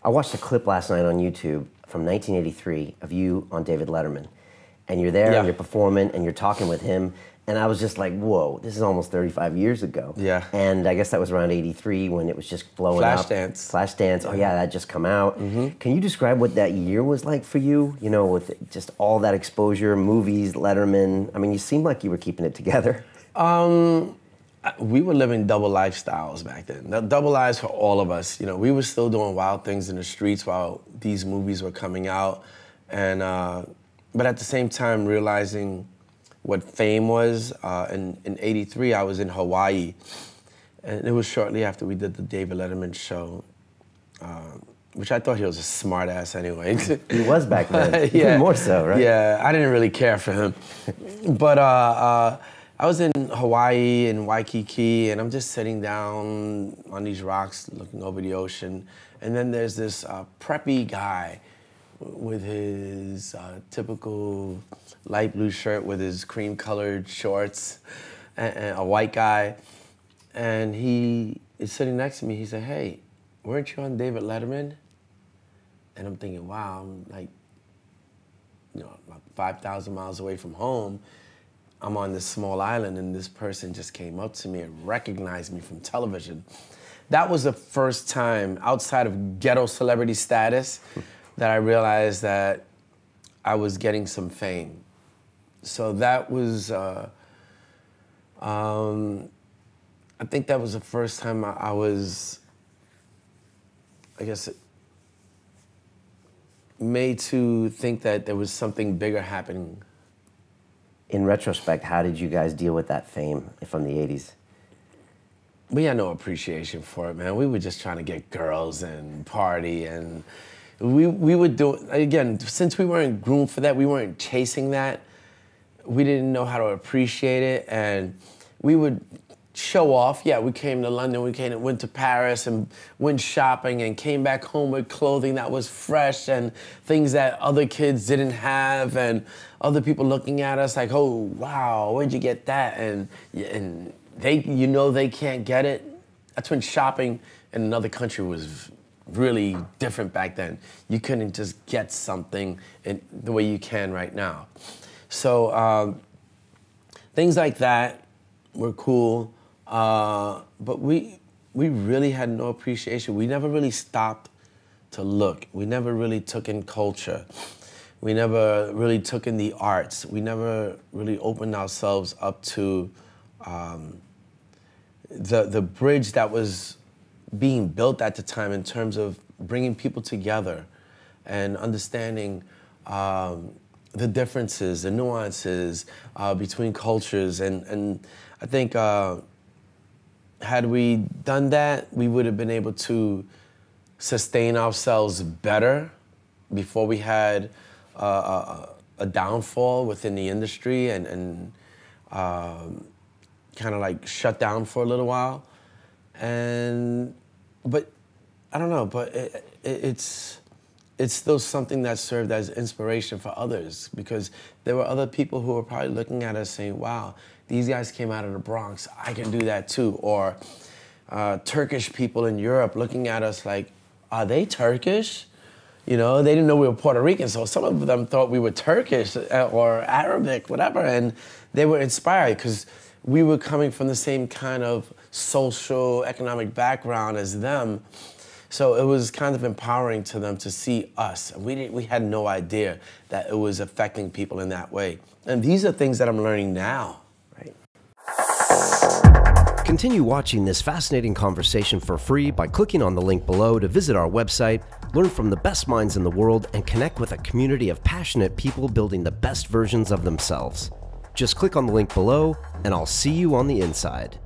I watched a clip last night on YouTube from 1983 of you on David Letterman. And you're there and you're performing and you're talking with him. And I was just like, whoa, this is almost 35 years ago. Yeah. And I guess that was around 83 when it was just blowing up. Flashdance. Flashdance. Oh yeah, that just come out. Mm-hmm. Can you describe what that year was like for you? You know, with just all that exposure, movies, Letterman. I mean, you seemed like you were keeping it together. We were living double lifestyles back then. Double lives for all of us. You know, we were still doing wild things in the streets while these movies were coming out. And, but at the same time realizing what fame was. In '83, I was in Hawaii. And it was shortly after we did the David Letterman show, which I thought he was a smart ass anyway. He was back then, yeah. Even more so, right? Yeah, I didn't really care for him. But I was in Hawaii, in Waikiki, and I'm just sitting down on these rocks looking over the ocean. And then there's this preppy guy with his typical light blue shirt with his cream-colored shorts, and a white guy. And he is sitting next to me. He said, "Hey, weren't you on David Letterman?" And I'm thinking, wow, I'm like, you know, about 5,000 miles away from home. I'm on this small island, and this person just came up to me and recognized me from television. That was the first time, outside of ghetto celebrity status, that I realized that I was getting some fame. So that was, I think that was the first time I was, I guess, made to think that there was something bigger happening. In retrospect, how did you guys deal with that fame from the 80s? We had no appreciation for it, man. We were just trying to get girls and party, and we would do, again, since we weren't groomed for that, we weren't chasing that, we didn't know how to appreciate it, and we would show off. Yeah, we came to London, went to Paris and went shopping and came back home with clothing that was fresh and things that other kids didn't have, and other people looking at us like, oh, wow, where'd you get that? And they, you know, they can't get it. That's when shopping in another country was really different back then. You couldn't just get something in the way you can right now. So things like that were cool. But we really had no appreciation. We never really stopped to look. We never really took in culture. We never really took in the arts. We never really opened ourselves up to the bridge that was being built at the time in terms of bringing people together and understanding the differences, the nuances between cultures. And I think had we done that, we would have been able to sustain ourselves better before we had a downfall within the industry and kind of like shut down for a little while. But I don't know, but it's still something that served as inspiration for others, because there were other people who were probably looking at us saying, wow, these guys came out of the Bronx, I can do that too. Or Turkish people in Europe looking at us like, are they Turkish? You know, they didn't know we were Puerto Rican, so some of them thought we were Turkish or Arabic, whatever, and they were inspired because we were coming from the same kind of social, economic background as them. So it was kind of empowering to them to see us. We had no idea that it was affecting people in that way. And these are things that I'm learning now. Right. Continue watching this fascinating conversation for free by clicking on the link below to visit our website, learn from the best minds in the world, and connect with a community of passionate people building the best versions of themselves. Just click on the link below, and I'll see you on the inside.